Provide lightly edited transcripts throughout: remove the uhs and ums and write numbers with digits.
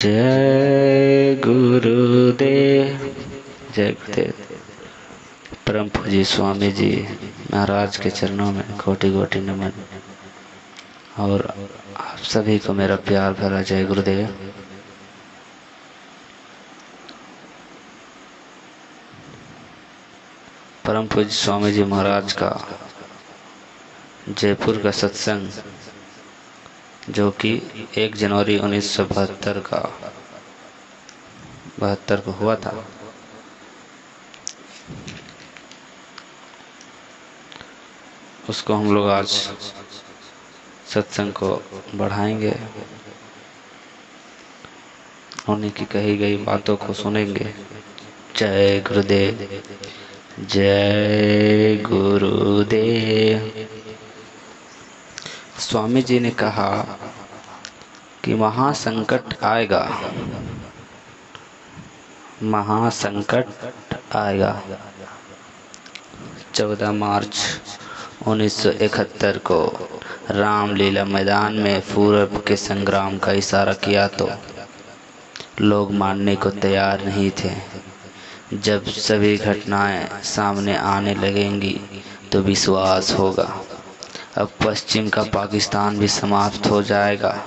जय गुरुदेव। जय गुरुदेव। परम पूज्य स्वामी जी महाराज के चरणों में कोटि कोटि नमन। और आप सभी को मेरा प्यार भरा जय गुरुदेव। परम पूज्य स्वामी जी महाराज का जयपुर का सत्संग, जो कि 1 जनवरी 1972 को हुआ था, उसको हम लोग आज सत्संग को बढ़ाएंगे, उन्हीं की कही गई बातों को सुनेंगे। जय गुरुदेव। जय गुरुदेव। स्वामी जी ने कहा कि महासंकट आएगा, महासंकट आएगा। 14 मार्च 1971 को रामलीला मैदान में पूरब के संग्राम का इशारा किया तो लोग मानने को तैयार नहीं थे। जब सभी घटनाएं सामने आने लगेंगी तो विश्वास होगा। अब पश्चिम का पाकिस्तान भी समाप्त हो जाएगा,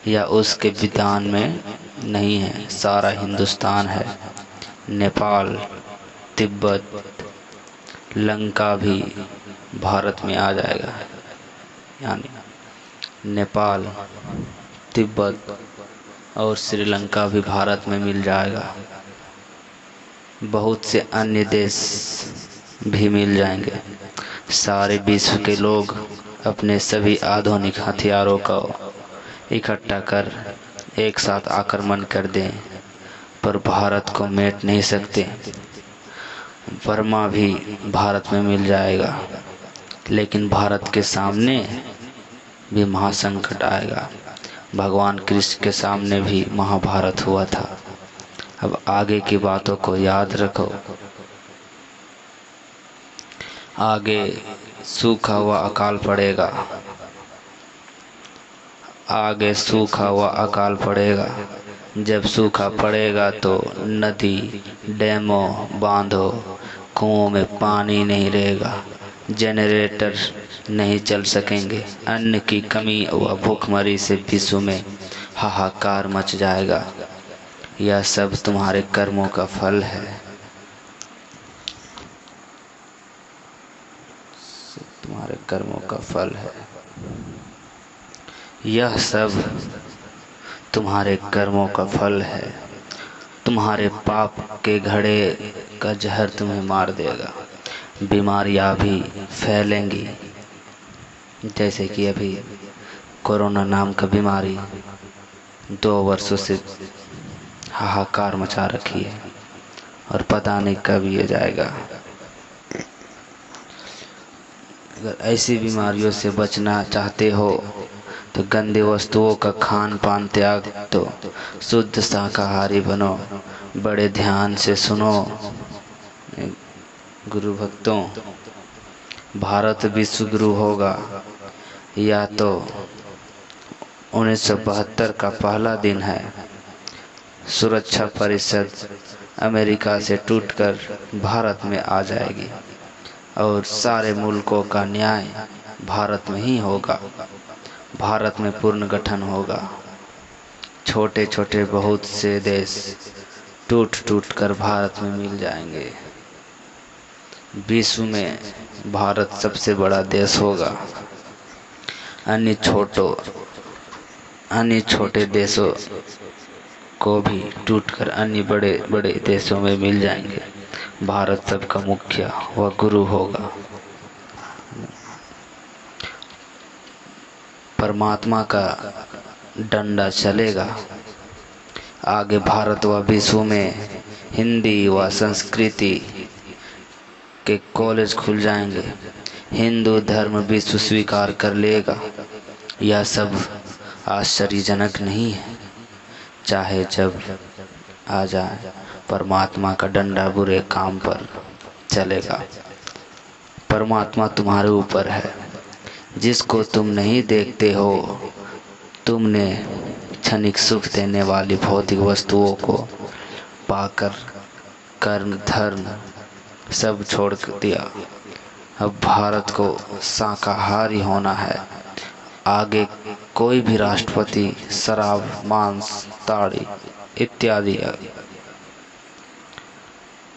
या उसके विधान में नहीं है, सारा हिंदुस्तान है। नेपाल, तिब्बत, लंका भी भारत में आ जाएगा, यानी नेपाल, तिब्बत और श्रीलंका भी भारत में मिल जाएगा। बहुत से अन्य देश भी मिल जाएंगे। सारे विश्व के लोग अपने सभी आधुनिक हथियारों को इकट्ठा कर एक साथ आक्रमण कर दें, पर भारत को मेट नहीं सकते। बर्मा भी भारत में मिल जाएगा, लेकिन भारत के सामने भी महासंकट आएगा। भगवान कृष्ण के सामने भी महाभारत हुआ था। अब आगे की बातों को याद रखो। आगे सूखा हुआ अकाल पड़ेगा, आगे सूखा हुआ अकाल पड़ेगा। जब सूखा पड़ेगा तो नदी, डैमों, बांधों, कुओं में पानी नहीं रहेगा, जनरेटर नहीं चल सकेंगे, अन्न की कमी व भूखमरी से विश्व में हाहाकार मच जाएगा। यह सब तुम्हारे कर्मों का फल है। तुम्हारे कर्मों का फल है। यह सब तुम्हारे कर्मों का फल है। तुम्हारे पाप के घड़े का जहर तुम्हें मार देगा। बीमारियां भी फैलेंगी, जैसे कि अभी कोरोना नाम का बीमारी 2 वर्षों से हाहाकार मचा रखी है, और पता नहीं कब ये जाएगा। अगर ऐसी बीमारियों से बचना चाहते हो तो गंदे वस्तुओं का खान पान त्याग दो, शुद्ध शाकाहारी बनो। बड़े ध्यान से सुनो गुरु भक्तों, भारत विश्व गुरु होगा। या तो 1972 का पहला दिन है। सुरक्षा परिषद अमेरिका से टूटकर भारत में आ जाएगी, और सारे मुल्कों का न्याय भारत में ही होगा। भारत में पूर्ण गठन होगा। छोटे छोटे बहुत से देश टूट टूट कर भारत में मिल जाएंगे। विश्व में भारत सबसे बड़ा देश होगा। अन्य छोटे देशों को भी टूटकर अन्य बड़े बड़े देशों में मिल जाएंगे। भारत सबका मुखिया व गुरु होगा। परमात्मा का डंडा चलेगा। आगे भारत व विश्व में हिंदी व संस्कृति के कॉलेज खुल जाएंगे। हिंदू धर्म विश्व स्वीकार कर लेगा। यह सब आश्चर्यजनक नहीं है। चाहे जब आ जाए, परमात्मा का डंडा बुरे काम पर चलेगा। परमात्मा तुम्हारे ऊपर है। जिसको तुम नहीं देखते हो, तुमने क्षणिक सुख देने वाली भौतिक वस्तुओं को पाकर कर्म धर्म सब छोड़ दिया। अब भारत को शाकाहारी होना है। आगे कोई भी राष्ट्रपति शराब, मांस, ताड़ी इत्यादि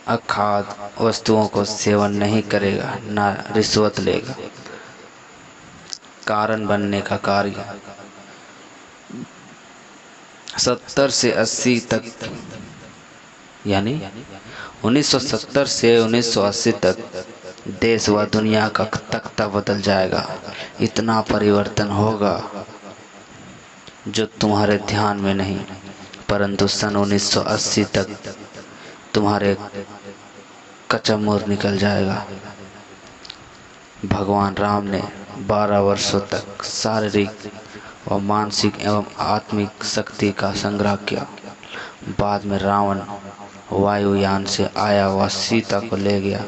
अखाद्य वस्तुओं को सेवन नहीं करेगा, न रिश्वत लेगा। कारण बनने का कार्य 70 से 80 तक, यानी 1970 से 1980 तक देश व दुनिया का तख्ता बदल जाएगा। इतना परिवर्तन होगा जो तुम्हारे ध्यान में नहीं, परंतु सन 1980 तक तुम्हारे कचमुर निकल जाएगा। भगवान राम ने 12 वर्षों तक शारीरिक व मानसिक एवं आत्मिक शक्ति का संग्रह किया। बाद में रावण वायुयान से आया व सीता को ले गया।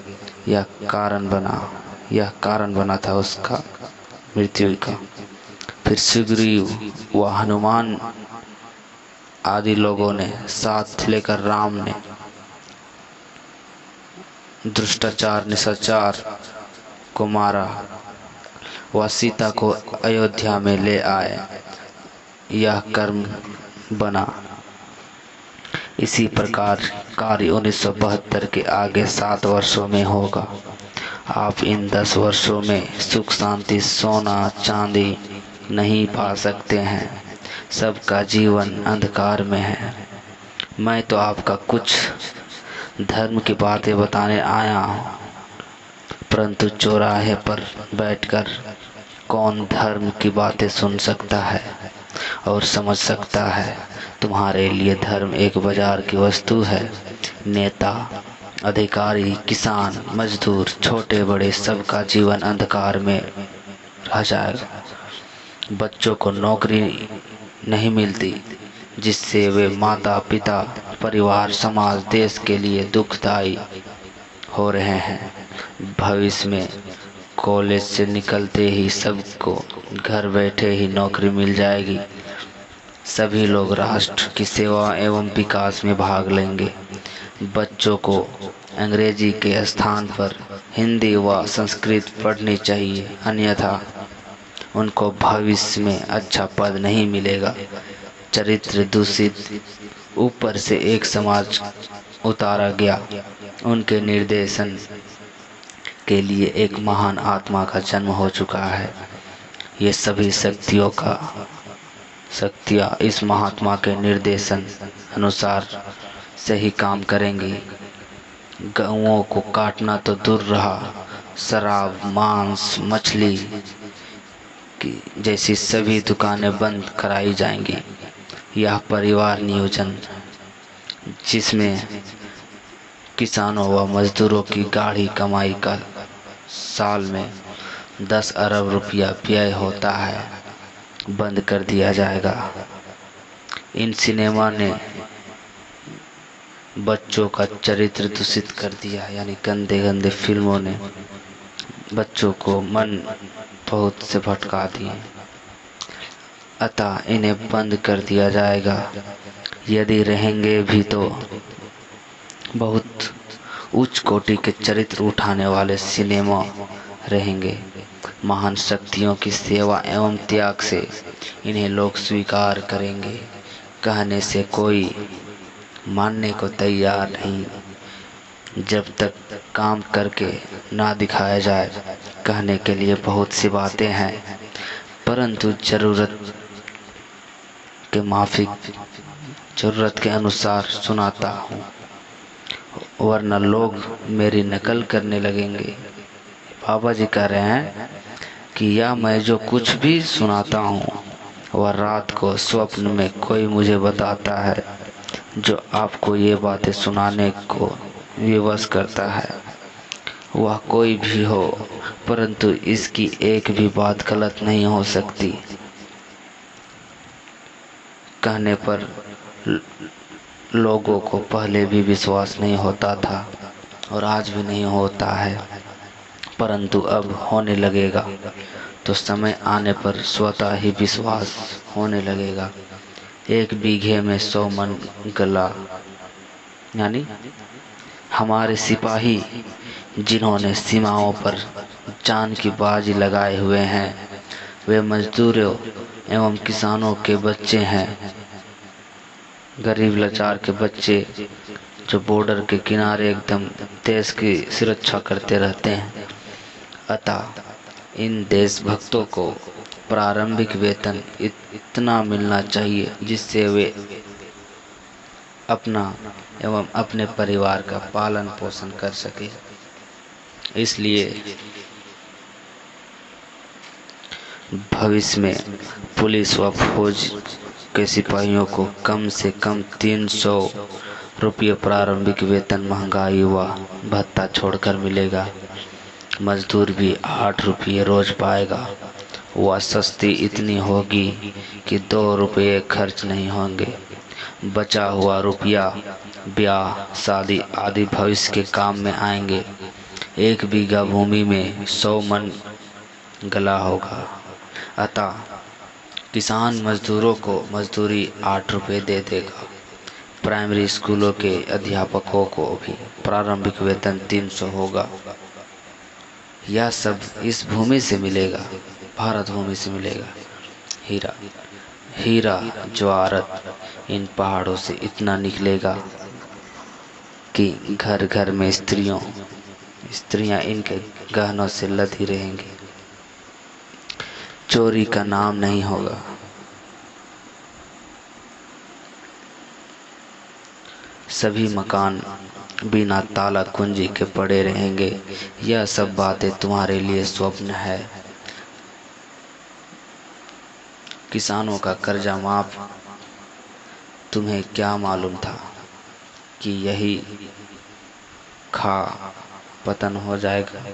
यह कारण बना था उसका मृत्यु का। फिर सुग्रीव व हनुमान आदि लोगों ने साथ लेकर राम ने दुष्टाचार निशाचर को मारा व सीता को अयोध्या में ले आए। यह कर्म बना। इसी प्रकार कार्य 1972 के आगे 7 वर्षों में होगा। आप इन 10 वर्षों में सुख शांति, सोना चांदी नहीं पा सकते हैं। सबका जीवन अंधकार में है। मैं तो आपका कुछ धर्म की बातें बताने आया हूँ, परंतु चौराहे पर बैठकर कौन धर्म की बातें सुन सकता है और समझ सकता है। तुम्हारे लिए धर्म एक बाजार की वस्तु है। नेता, अधिकारी, किसान, मजदूर, छोटे बड़े सबका जीवन अंधकार में रह जाएगा। बच्चों को नौकरी नहीं मिलती, जिससे वे माता पिता, परिवार, समाज, देश के लिए दुखदायी हो रहे हैं। भविष्य में कॉलेज से निकलते ही सबको घर बैठे ही नौकरी मिल जाएगी। सभी लोग राष्ट्र की सेवा एवं विकास में भाग लेंगे। बच्चों को अंग्रेजी के स्थान पर हिंदी व संस्कृत पढ़नी चाहिए, अन्यथा उनको भविष्य में अच्छा पद नहीं मिलेगा। चरित्र दूषित ऊपर से एक समाज उतारा गया। उनके निर्देशन के लिए एक महान आत्मा का जन्म हो चुका है। ये सभी शक्तियाँ इस महात्मा के निर्देशन अनुसार सही काम करेंगी। गऊओं को काटना तो दूर रहा, शराब, मांस, मछली की जैसी सभी दुकानें बंद कराई जाएंगी। यह परिवार नियोजन, जिसमें किसानों व मजदूरों की गाढ़ी कमाई का साल में 10 अरब रुपया व्यय होता है, बंद कर दिया जाएगा। इन सिनेमा ने बच्चों का चरित्र दूषित कर दिया, यानी गंदे गंदे फिल्मों ने बच्चों को मन बहुत से भटका दिए। अतः इन्हें बंद कर दिया जाएगा। यदि रहेंगे भी तो बहुत उच्च कोटि के चरित्र उठाने वाले सिनेमा रहेंगे। महान शक्तियों की सेवा एवं त्याग से इन्हें लोग स्वीकार करेंगे। कहने से कोई मानने को तैयार नहीं जब तक काम करके ना दिखाया जाए। कहने के लिए बहुत सी बातें हैं, परंतु ज़रूरत के अनुसार सुनाता हूँ, वरना लोग मेरी नकल करने लगेंगे। बाबा जी कह रहे हैं कि यह मैं जो कुछ भी सुनाता हूँ वह रात को स्वप्न में कोई मुझे बताता है, जो आपको ये बातें सुनाने को विवश करता है। वह कोई भी हो, परंतु इसकी एक भी बात गलत नहीं हो सकती। कहने पर लोगों को पहले भी विश्वास नहीं होता था और आज भी नहीं होता है, परंतु अब होने लगेगा। तो समय आने पर स्वतः ही विश्वास होने लगेगा। 1 बीघे में 100 मन गला, यानी हमारे सिपाही जिन्होंने सीमाओं पर जान की बाजी लगाए हुए हैं, वे मजदूरों एवं किसानों के बच्चे हैं। गरीब लाचार के बच्चे जो बॉर्डर के किनारे एकदम देश की सुरक्षा करते रहते हैं। अतः इन देशभक्तों को प्रारंभिक वेतन इतना मिलना चाहिए जिससे वे अपना एवं अपने परिवार का पालन पोषण कर सके। इसलिए भविष्य में पुलिस व फौज के सिपाहियों को कम से कम 300 रुपये प्रारंभिक वेतन, महंगाई व भत्ता छोड़कर मिलेगा। मजदूर भी 8 रुपये रोज पाएगा। वह सस्ती इतनी होगी कि 2 रुपये खर्च नहीं होंगे। बचा हुआ रुपया ब्याह, शादी आदि भविष्य के काम में आएंगे। 1 बीघा भूमि में 100 मन गला होगा। अतः किसान मजदूरों को मजदूरी 8 रुपये दे देगा। प्राइमरी स्कूलों के अध्यापकों को भी प्रारंभिक वेतन 300 होगा। यह सब इस भूमि से मिलेगा, भारत भूमि से मिलेगा। हीरा ज्वारत इन पहाड़ों से इतना निकलेगा कि घर घर में स्त्रियां इनके गहनों से लदी रहेंगी। चोरी का नाम नहीं होगा। सभी मकान बिना ताला कुंजी के पड़े रहेंगे। यह सब बातें तुम्हारे लिए स्वप्न है। किसानों का कर्जा माफ, तुम्हें क्या मालूम था कि यही खा पतन हो जाएगा।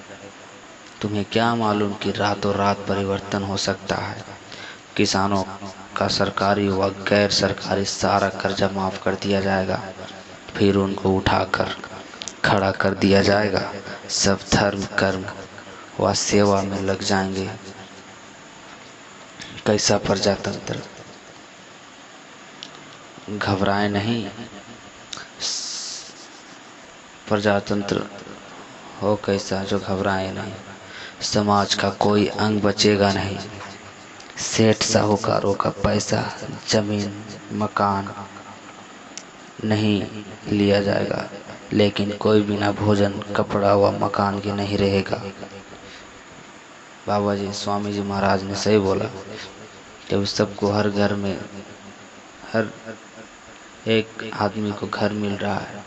तुम्हें क्या मालूम कि रातों रात परिवर्तन हो सकता है। किसानों का सरकारी व गैर सरकारी सारा कर्जा माफ कर दिया जाएगा। फिर उनको उठाकर खड़ा कर दिया जाएगा। सब धर्म, कर्म व सेवा में लग जाएंगे। कैसा प्रजातंत्र! घबराए नहीं। प्रजातंत्र हो कैसा जो घबराए नहीं। समाज का कोई अंग बचेगा नहीं। सेठ साहूकारों का पैसा, जमीन, मकान नहीं लिया जाएगा, लेकिन कोई बिना भोजन, कपड़ा व मकान के नहीं रहेगा। बाबा जी, स्वामी जी महाराज ने सही बोला। जब सबको हर घर में हर एक आदमी को घर मिल रहा है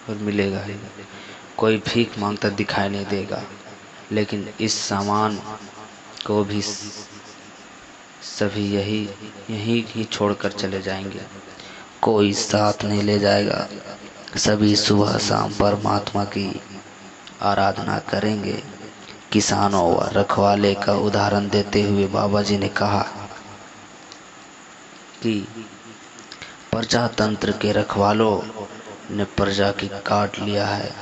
और मिलेगा ही, कोई भीख मांगता दिखाई नहीं देगा। लेकिन इस सामान को भी सभी यही ही छोड़कर चले जाएंगे। कोई साथ नहीं ले जाएगा। सभी सुबह शाम परमात्मा की आराधना करेंगे। किसानों व रखवाले का उदाहरण देते हुए बाबा जी ने कहा कि प्रजातंत्र के रखवालों ने प्रजा की काट लिया है।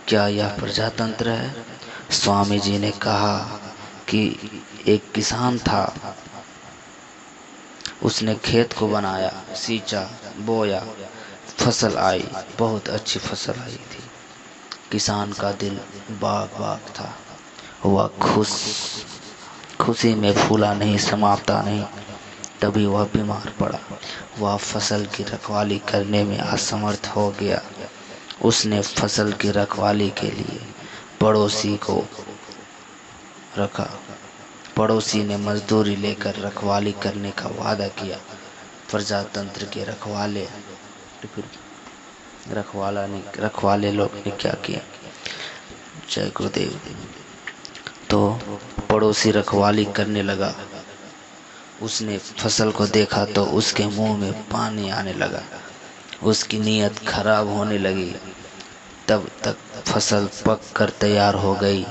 क्या यह प्रजातंत्र है? स्वामी जी ने कहा कि एक किसान था। उसने खेत को बनाया, सींचा, बोया, फसल आई, बहुत अच्छी फसल आई थी। किसान का दिल बाग बाग था। वह खुशी में फूला नहीं, समाता नहीं। तभी वह बीमार पड़ा। वह फसल की रखवाली करने में असमर्थ हो गया। उसने फसल की रखवाली के लिए पड़ोसी को रखा। पड़ोसी ने मजदूरी लेकर रखवाली करने का वादा किया। प्रजातंत्र के रखवाले लोग ने क्या किया? जय गुरुदेव। तो पड़ोसी रखवाली करने लगा। उसने फसल को देखा तो उसके मुंह में पानी आने लगा। उसकी नीयत खराब होने लगी। तब तक फसल पक कर तैयार हो गई।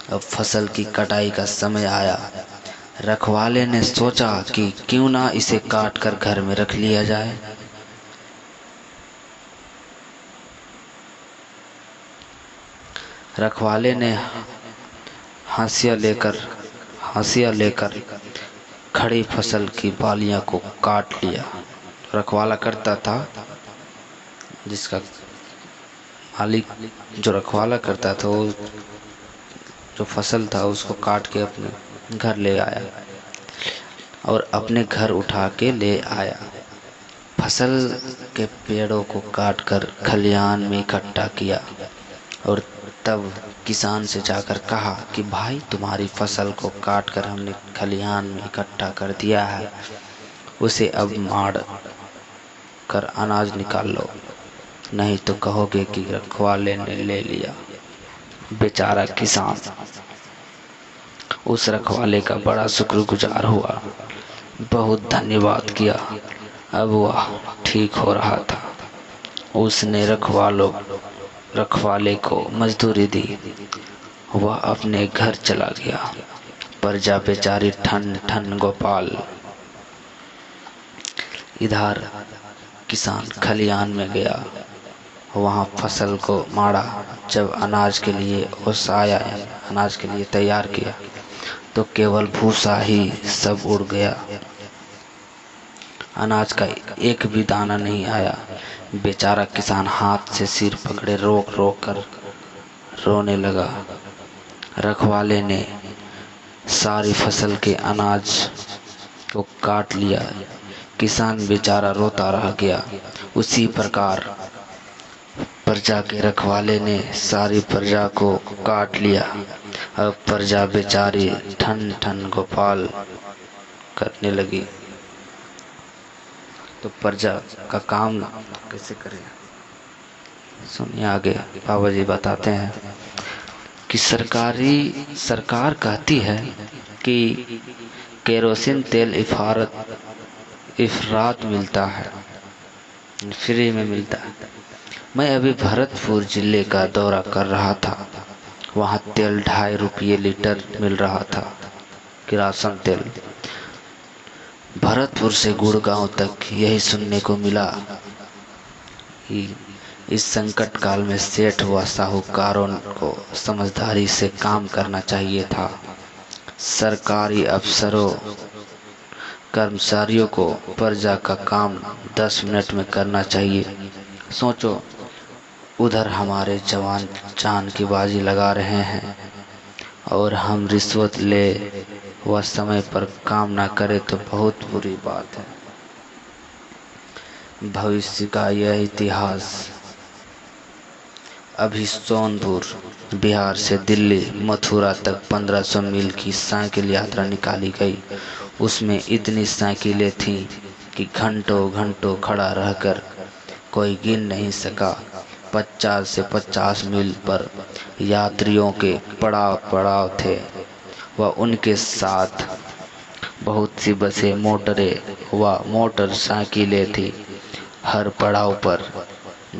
अब फसल की कटाई का समय आया। रखवाले ने सोचा कि क्यों ना इसे काट कर घर में रख लिया जाए। रखवाले ने हंसिया लेकर खड़ी फसल की बालियां को काट लिया। रखवाला करता था, जिसका मालिक जो रखवाला करता था, वो जो फसल था उसको काट के अपने घर ले आया और अपने घर उठा के ले आया। फसल के पेड़ों को काटकर खलिहान में इकट्ठा किया और तब किसान से जाकर कहा कि भाई, तुम्हारी फसल को काटकर हमने खलिहान में इकट्ठा कर दिया है, उसे अब मार कर अनाज निकाल लो, नहीं तो कहोगे कि रखवाले ने ले लिया। बेचारा किसान उस रखवाले का बड़ा शुक्रगुजार हुआ, बहुत धन्यवाद किया। अब वह ठीक हो रहा था। उसने रखवाले को मजदूरी दी, वह अपने घर चला गया। प्रजा बेचारी ठन ठन गोपाल। इधर किसान खलिहान में गया, वहाँ फसल को मारा। जब अनाज के लिए ओसाया, अनाज के लिए तैयार किया, तो केवल भूसा ही सब उड़ गया। अनाज का एक भी दाना नहीं आया। बेचारा किसान हाथ से सिर पकड़े रोक रोक कर रोने लगा। रखवाले ने सारी फसल के अनाज को काट लिया। किसान बेचारा रोता रह गया। उसी प्रकार प्रजा के रखवाले ने सारी प्रजा को काट लिया। अब प्रजा बेचारी ठन ठन गोपाल करने लगी। तो प्रजा का काम कैसे करें, सुनिए आगे। बाबा जी बताते हैं कि सरकार कहती है कि केरोसिन तेल इफरात मिलता है, फ्री में मिलता है। मैं अभी भरतपुर जिले का दौरा कर रहा था, वहाँ तेल 2.5 रुपये लीटर मिल रहा था, किरासन तेल। भरतपुर से गुड़गांव तक यही सुनने को मिला कि इस संकट काल में सेठ व साहूकारों को समझदारी से काम करना चाहिए था। सरकारी अफसरों कर्मचारियों को प्रजा का काम 10 मिनट में करना चाहिए। सोचो, उधर हमारे जवान जान की बाजी लगा रहे हैं और हम रिश्वत ले व समय पर काम ना करें तो बहुत बुरी बात है। भविष्य का यह इतिहास। अभी सोनपुर बिहार से दिल्ली मथुरा तक 1500 मील की साइकिल यात्रा निकाली गई। उसमें इतनी साइकिलें थीं कि घंटों घंटों खड़ा रहकर कोई गिन नहीं सका। 50 से 50 मील पर यात्रियों के पड़ाव थे व उनके साथ बहुत सी बसें, मोटरें व मोटरसाइकिलें थी। हर पड़ाव पर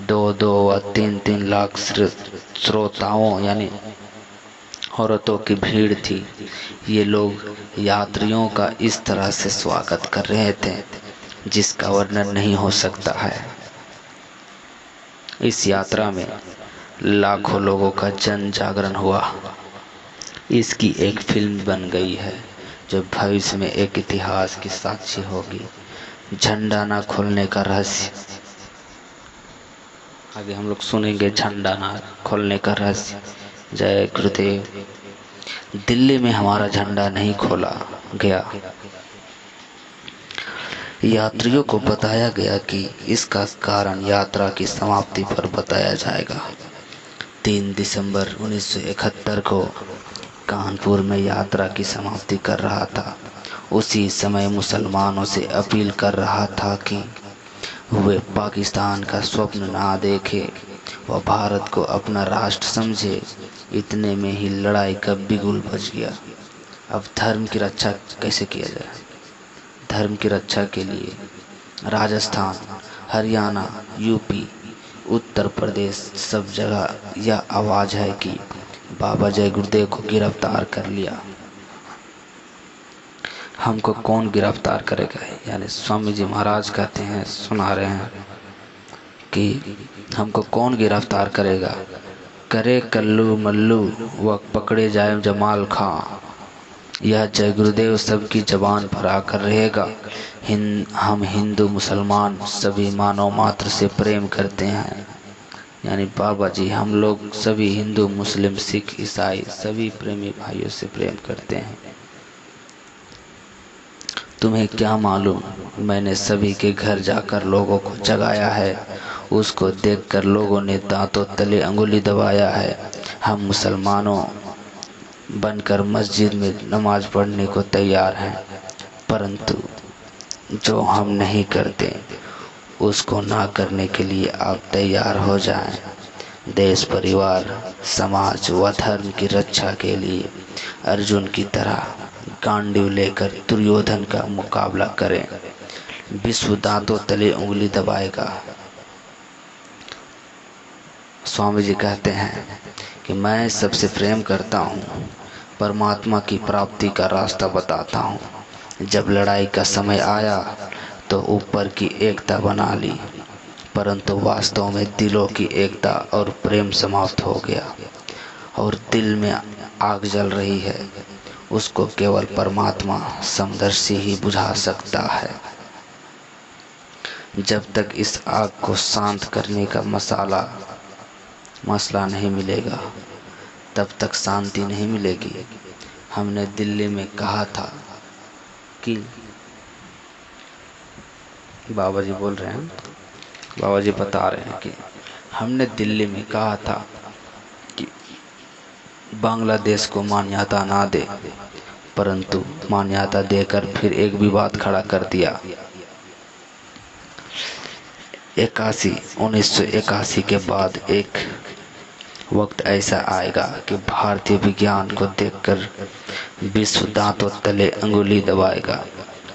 2-2 व 3-3 लाख श्रोताओं यानी औरतों की भीड़ थी। ये लोग यात्रियों का इस तरह से स्वागत कर रहे थे जिसका वर्णन नहीं हो सकता है। इस यात्रा में लाखों लोगों का जन जागरण हुआ। इसकी एक फिल्म बन गई है जो भविष्य में एक इतिहास की साक्षी होगी। झंडा ना खोलने का रहस्य। आगे हम लोग सुनेंगे झंडा ना खोलने का रहस्य। जय गुरुदेव। दिल्ली में हमारा झंडा नहीं खोला गया। यात्रियों को बताया गया कि इसका कारण यात्रा की समाप्ति पर बताया जाएगा। 3 दिसंबर 1971 को कानपुर में यात्रा की समाप्ति कर रहा था। उसी समय मुसलमानों से अपील कर रहा था कि वे पाकिस्तान का स्वप्न ना देखे व भारत को अपना राष्ट्र समझे। इतने में ही लड़ाई का बिगुल बज गया। अब धर्म की रक्षा कैसे किया जाए? धर्म की रक्षा के लिए राजस्थान, हरियाणा, यूपी, उत्तर प्रदेश सब जगह यह आवाज़ है कि बाबा जय गुरुदेव को गिरफ्तार कर लिया। हमको कौन गिरफ्तार करेगा? यानी स्वामी जी महाराज कहते हैं, सुना रहे हैं कि हमको कौन गिरफ्तार करेगा? करे कल्लू मल्लू व पकड़े जाए जमाल खां। यह जय गुरुदेव सबकी जबान पर आकर रहेगा। हम हिंदू मुसलमान सभी मानव मात्र से प्रेम करते हैं। यानी बाबा जी हम लोग सभी हिंदू मुस्लिम सिख ईसाई सभी प्रेमी भाइयों से प्रेम करते हैं। तुम्हें क्या मालूम, मैंने सभी के घर जाकर लोगों को जगाया है। उसको देखकर लोगों ने दांतों तले अंगुली दबाया है। हम मुसलमानों बनकर मस्जिद में नमाज पढ़ने को तैयार हैं, परंतु जो हम नहीं करते उसको ना करने के लिए आप तैयार हो जाएं। देश परिवार समाज व धर्म की रक्षा के लिए अर्जुन की तरह गांडीव लेकर दुर्योधन का मुकाबला करें। विश्व दांतों तले उंगली दबाएगा। स्वामी जी कहते हैं कि मैं सबसे प्रेम करता हूँ, परमात्मा की प्राप्ति का रास्ता बताता हूँ। जब लड़ाई का समय आया तो ऊपर की एकता बना ली, परंतु वास्तव में दिलों की एकता और प्रेम समाप्त हो गया। और दिल में आग जल रही है, उसको केवल परमात्मा समदर्शी ही बुझा सकता है। जब तक इस आग को शांत करने का मसला नहीं मिलेगा, तब तक शांति नहीं मिलेगी। हमने दिल्ली में कहा था कि बाबा जी बोल रहे हैं, बाबा जी बता रहे हैं कि हमने दिल्ली में कहा था कि बांग्लादेश को मान्यता ना दे, परंतु मान्यता देकर फिर एक विवाद खड़ा कर दिया। 1981 के बाद एक वक्त ऐसा आएगा कि भारतीय विज्ञान को देखकर विश्व दांतों तले अंगुली दबाएगा।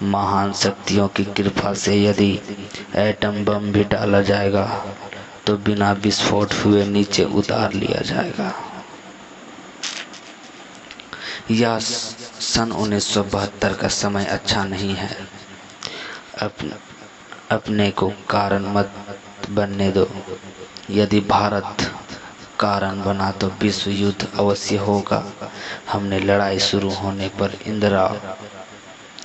महान शक्तियों की कृपा से यदि एटम बम भी डाला जाएगा तो बिना विस्फोट हुए नीचे उतार लिया जाएगा। यह सन 1972 का समय अच्छा नहीं है। अपने को कारण मत बनने दो। यदि भारत कारण बना तो विश्व युद्ध अवश्य होगा। हमने लड़ाई शुरू होने पर इंदिरा,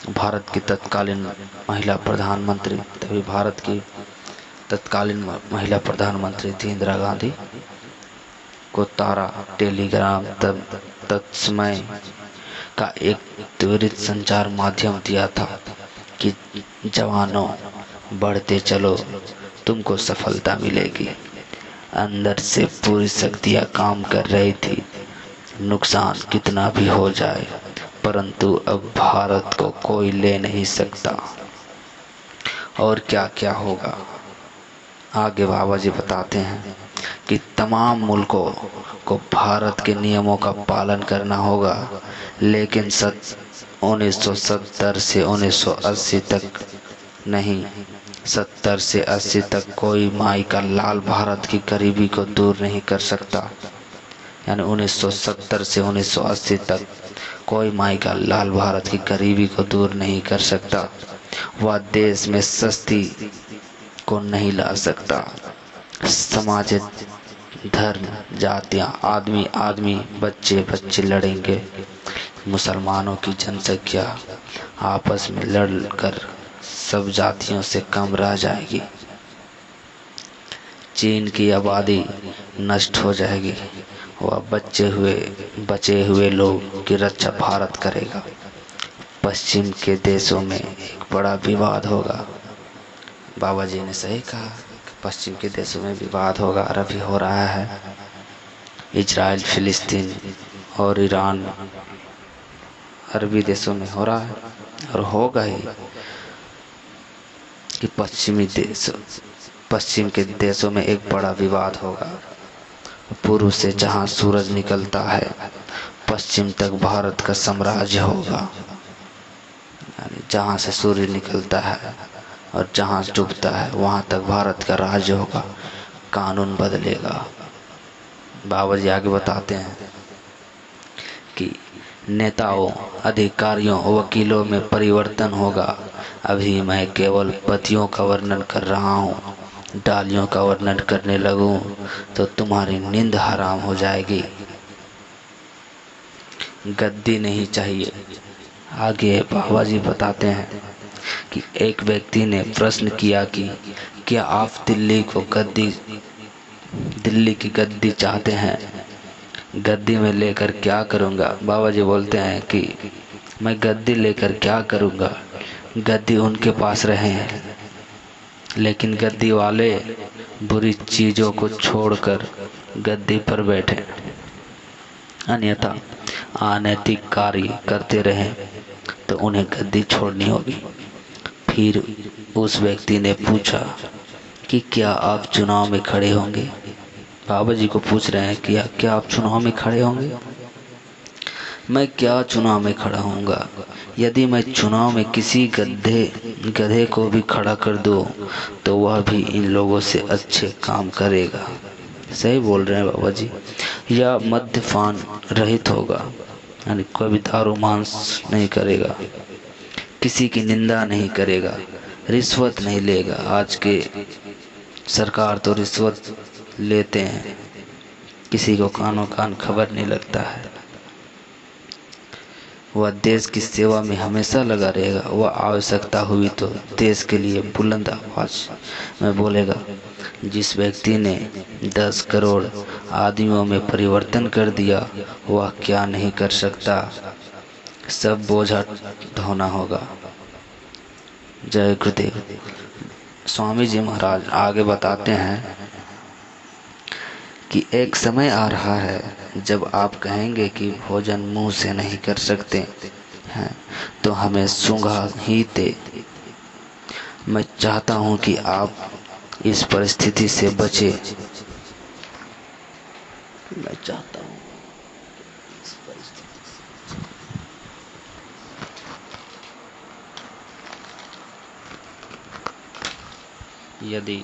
भारत की तत्कालीन महिला प्रधानमंत्री, तभी भारत की तत्कालीन महिला प्रधानमंत्री थी इंदिरा गांधी, को तारा टेलीग्राम तत्समय का एक त्वरित संचार माध्यम दिया था कि जवानों बढ़ते चलो, तुमको सफलता मिलेगी। अंदर से पूरी शक्तियां काम कर रही थी। नुकसान कितना भी हो जाए, परंतु अब भारत को कोई ले नहीं सकता। और क्या क्या होगा आगे बाबा जी बताते हैं कि तमाम मुल्कों को भारत के नियमों का पालन करना होगा, लेकिन 1970 से 1980 तक नहीं, 70 से 80 तक कोई माई का लाल भारत की गरीबी को दूर नहीं कर सकता। यानी 1970 से 1980 तक कोई माई का लाल भारत की गरीबी को दूर नहीं कर सकता। वह देश में सस्ती को नहीं ला सकता। समाज, धर्म, जातियां, आदमी, बच्चे लड़ेंगे। मुसलमानों की जनसंख्या आपस में लड़कर सब जातियों से कम रह जाएगी। चीन की आबादी नष्ट हो जाएगी। वह बचे हुए लोग की रक्षा भारत करेगा। पश्चिम के देशों में एक बड़ा विवाद होगा। बाबा जी ने सही कहा कि पश्चिम के देशों में विवाद होगा, और अभी हो रहा है। इजराइल, फिलिस्तीन और ईरान अरबी देशों में हो रहा है और होगा ही कि पश्चिम के देशों में एक बड़ा विवाद होगा। पूर्व से जहां सूरज निकलता है पश्चिम तक भारत का साम्राज्य होगा। यानी जहां से सूर्य निकलता है और जहां डूबता है वहां तक भारत का राज्य होगा। कानून बदलेगा। बाबा जी आगे बताते हैं कि नेताओं, अधिकारियों, वकीलों में परिवर्तन होगा। अभी मैं केवल पतियों का वर्णन कर रहा हूँ। डालियों का वर्णन करने लगूं तो तुम्हारी नींद हराम हो जाएगी। गद्दी नहीं चाहिए, आगे बाबा जी बताते हैं कि एक व्यक्ति ने प्रश्न किया कि क्या आप दिल्ली की गद्दी चाहते हैं? गद्दी में लेकर क्या करूँगा? बाबा जी बोलते हैं कि मैं गद्दी लेकर क्या करूँगा? गद्दी उनके पास रहे हैं, लेकिन गद्दी वाले बुरी चीज़ों को छोड़कर गद्दी पर बैठे, अन्यथा अनैतिक कार्य करते रहें तो उन्हें गद्दी छोड़नी होगी। फिर उस व्यक्ति ने पूछा कि क्या आप चुनाव में खड़े होंगे? बाबा जी को पूछ रहे हैं कि क्या आप चुनाव में खड़े होंगे? मैं क्या चुनाव में खड़ा होऊंगा? यदि मैं चुनाव में किसी गधे को भी खड़ा कर दूं तो वह भी इन लोगों से अच्छे काम करेगा। सही बोल रहे हैं बाबा जी। या मद्यपान रहित होगा, यानी कभी दारू मांस नहीं करेगा, किसी की निंदा नहीं करेगा, रिश्वत नहीं लेगा। आज के सरकार तो रिश्वत लेते हैं, किसी को कानों कान खबर नहीं लगता है। वह देश की सेवा में हमेशा लगा रहेगा। वह आवश्यकता हुई तो देश के लिए बुलंद आवाज में बोलेगा। जिस व्यक्ति ने 10 करोड़ आदमियों में परिवर्तन कर दिया, वह क्या नहीं कर सकता? सब बोझा ढोना होगा। जय गुरुदेव। स्वामी जी महाराज आगे बताते हैं कि एक समय आ रहा है जब आप कहेंगे कि भोजन मुंह से नहीं कर सकते हैं तो हमें सूंघा ही दे। मैं चाहता हूं कि आप इस परिस्थिति से बचे। मैं चाहता हूं इस परिस्थिति से। यदि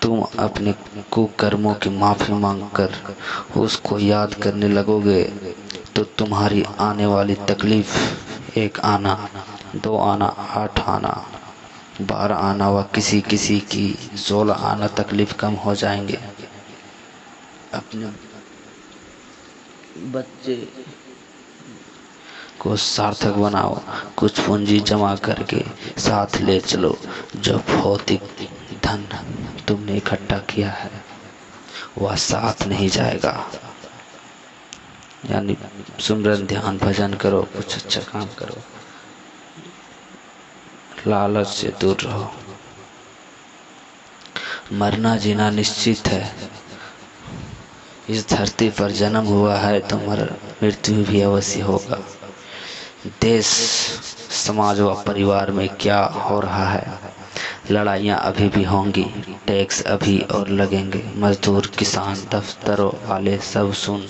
तुम अपने कुकर्मों की माफी मांगकर उसको याद करने लगोगे तो तुम्हारी आने वाली तकलीफ 1 आना, 2 आना, 8 आना, 12 आना व किसी किसी की 16 आना तकलीफ कम हो जाएंगे। अपने बच्चे को सार्थक बनाओ। कुछ पूंजी जमा करके साथ ले चलो। जो भौतिक धन तुमने इकट्ठा किया है वह साथ नहीं जाएगा। यानी सुमरन, ध्यान, भजन करो, कुछ अच्छा काम करो, लालच से दूर रहो। मरना जीना निश्चित है। इस धरती पर जन्म हुआ है तो मृत्यु भी अवश्य होगा। देश, समाज व परिवार में क्या हो रहा है? लड़ाइयाँ अभी भी होंगी, टैक्स अभी और लगेंगे। मजदूर, किसान, दफ्तरों वाले सब सुन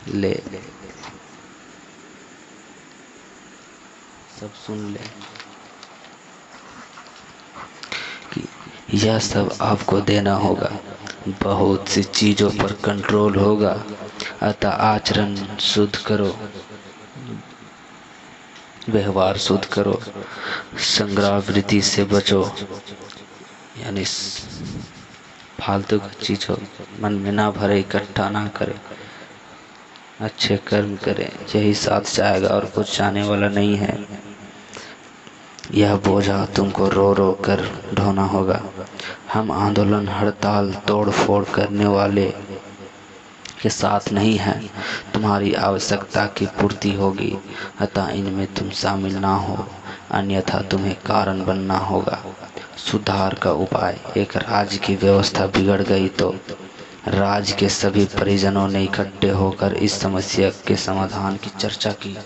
ले कि यह सब आपको देना होगा। बहुत सी चीज़ों पर कंट्रोल होगा। अतः आचरण शुद्ध करो, व्यवहार शुद्ध करो, संग्रह वृत्ति से बचो। यानी फालतू की चीज़ों मन में ना भरे, इकट्ठा ना करें, अच्छे कर्म करें, यही साथ जाएगा और कुछ जाने वाला नहीं है। यह बोझा तुमको रो रो कर ढोना होगा। हम आंदोलन, हड़ताल, तोड़ फोड़ करने वाले के साथ नहीं है। तुम्हारी आवश्यकता की पूर्ति होगी, अतः इनमें तुम शामिल ना हो, अन्यथा तुम्हें कारण बनना होगा। सुधार का उपाय। एक राज्य की व्यवस्था बिगड़ गई तो राज्य के सभी परिजनों ने इकट्ठे होकर इस समस्या के समाधान की चर्चा की।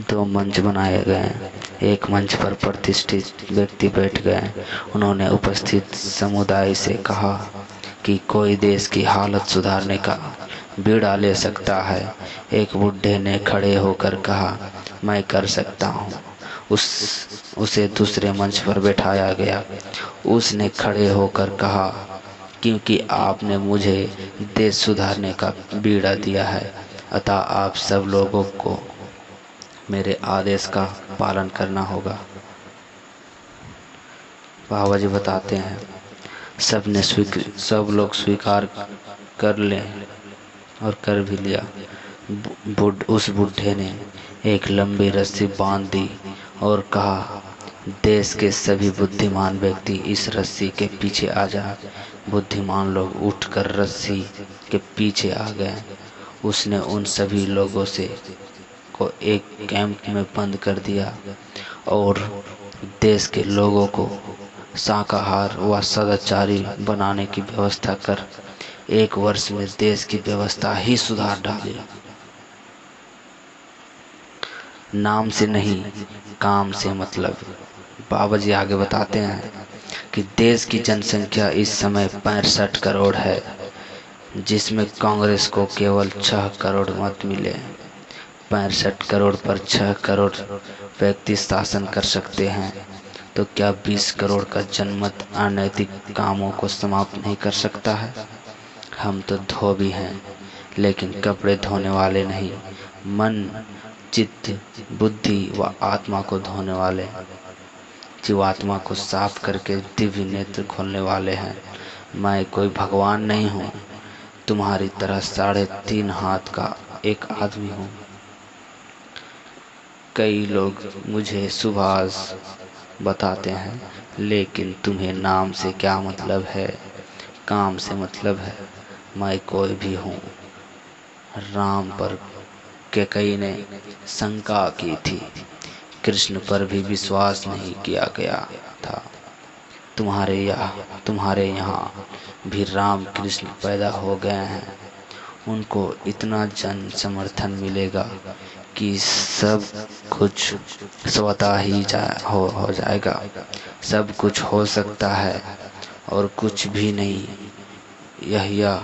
2 मंच बनाए गए। एक मंच पर प्रतिष्ठित व्यक्ति बैठ गए। उन्होंने उपस्थित समुदाय से कहा कि कोई देश की हालत सुधारने का बीड़ा ले सकता है। एक बुढ़े ने खड़े होकर कहा, मैं कर सकता हूँ। उसे दूसरे मंच पर बैठाया गया। उसने खड़े होकर कहा, क्योंकि आपने मुझे देश सुधारने का बीड़ा दिया है, अतः आप सब लोगों को मेरे आदेश का पालन करना होगा। बाबा जी बताते हैं सब लोग स्वीकार कर लें, और कर भी लिया। उस बुढ़े ने एक लंबी रस्सी बांध दी और कहा, देश के सभी बुद्धिमान व्यक्ति इस रस्सी के पीछे आ जा। बुद्धिमान लोग उठकर रस्सी के पीछे आ गए। उसने उन सभी लोगों को एक कैंप में बंद कर दिया और देश के लोगों को शाकाहार व सदाचारी बनाने की व्यवस्था कर 1 वर्ष में देश की व्यवस्था ही सुधार डाली। नाम से नहीं, काम से मतलब। बाबा जी आगे बताते हैं कि देश की जनसंख्या इस समय 65 करोड़ है, जिसमें कांग्रेस को केवल 6 करोड़ मत मिले। 65 करोड़ पर 6 करोड़ व्यक्ति शासन कर सकते हैं, तो क्या 20 करोड़ का जनमत अनैतिक कामों को समाप्त नहीं कर सकता है? हम तो धोबी हैं, लेकिन कपड़े धोने वाले नहीं। मन, चित्त, बुद्धि व आत्मा को धोने वाले, जीवात्मा को साफ करके दिव्य नेत्र खोलने वाले हैं। मैं कोई भगवान नहीं हूँ, तुम्हारी तरह 3.5 हाथ का एक आदमी हूँ। कई लोग मुझे सुभाष बताते हैं, लेकिन तुम्हें नाम से क्या मतलब है, काम से मतलब है। मैं कोई भी हूँ। राम पर कैकेयी ने शंका की थी, कृष्ण पर भी विश्वास नहीं किया गया था। तुम्हारे यहाँ भी राम कृष्ण पैदा हो गए हैं। उनको इतना जन समर्थन मिलेगा कि सब कुछ स्वतः ही हो जाएगा। सब कुछ हो सकता है और कुछ भी नहीं। यह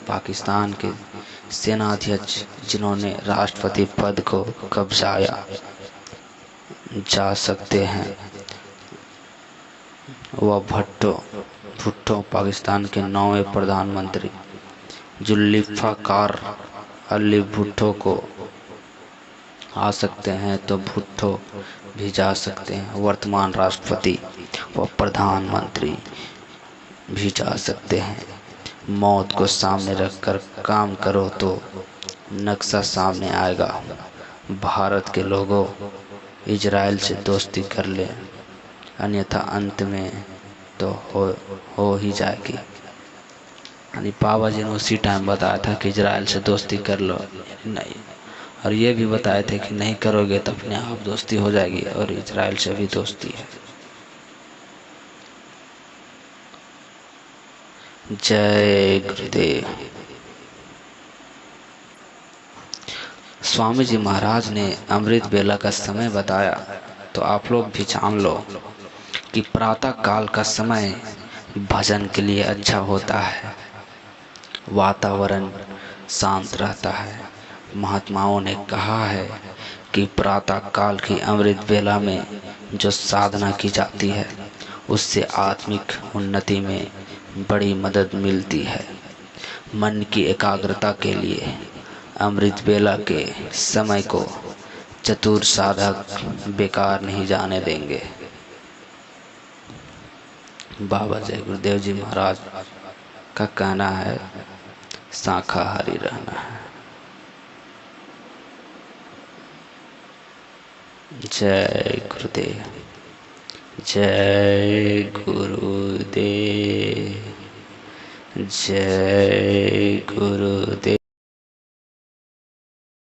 पाकिस्तान के सेनाध्यक्ष जिन्होंने राष्ट्रपति पद को कब्जाया जा सकते हैं, वह भुट्टो पाकिस्तान के 9वें प्रधानमंत्री जुल्फिकार अली भुट्टो को आ सकते हैं, तो भुट्टो भी जा सकते हैं। वर्तमान राष्ट्रपति व प्रधानमंत्री भी जा सकते हैं। मौत को सामने रखकर काम करो तो नक्शा सामने आएगा। भारत के लोगों, इजराइल से दोस्ती कर ले, अन्यथा अंत में तो हो ही जाएगी। यानी बाबा जी ने उसी टाइम बताया था कि इजराइल से दोस्ती कर लो, नहीं, और ये भी बताए थे कि नहीं करोगे तो अपने आप दोस्ती हो जाएगी, और इजराइल से भी दोस्ती है। जय गुरुदेव। स्वामी जी महाराज ने अमृत बेला का समय बताया, तो आप लोग भी जान लो कि प्रातः काल का समय भजन के लिए अच्छा होता है। वातावरण शांत रहता है। महात्माओं ने कहा है कि प्रातः काल की अमृत बेला में जो साधना की जाती है, उससे आत्मिक उन्नति में बड़ी मदद मिलती है। मन की एकाग्रता के लिए अमृत बेला के समय को चतुर साधक बेकार नहीं जाने देंगे। बाबा जय गुरुदेव जी महाराज का कहना है, शाकाहारी रहना है। जय गुरुदेव। जय गुरुदेव। जय गुरुदेव।